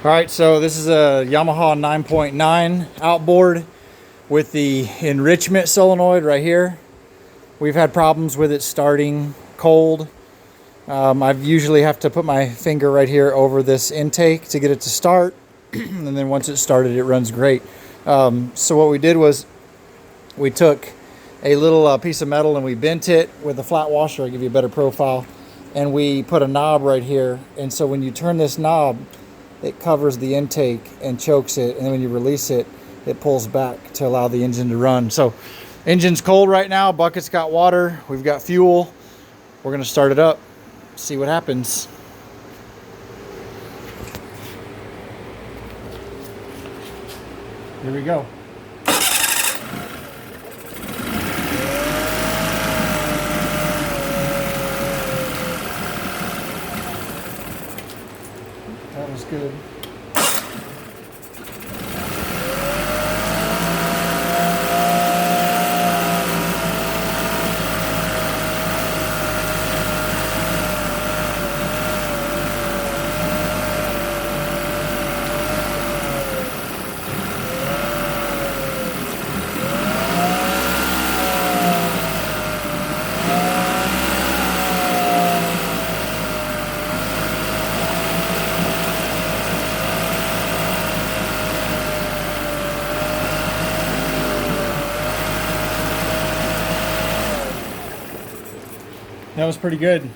All right, so this is a Yamaha 9.9 outboard with the enrichment solenoid right here. We've had problems with it starting cold. I usually have to put my finger right here over this intake to get it to start. And then once it started, it runs great. So what we did was we took a little piece of metal and we bent it with a flat washer. I'll give you a better profile. And we put a knob right here. And so when you turn this knob, it covers the intake and chokes it, and then when you release it, it pulls back to allow the engine to run. So engine's cold right now, bucket's got water, we've got fuel. We're gonna start it up, see what happens. Here we go. That was good. That was pretty good.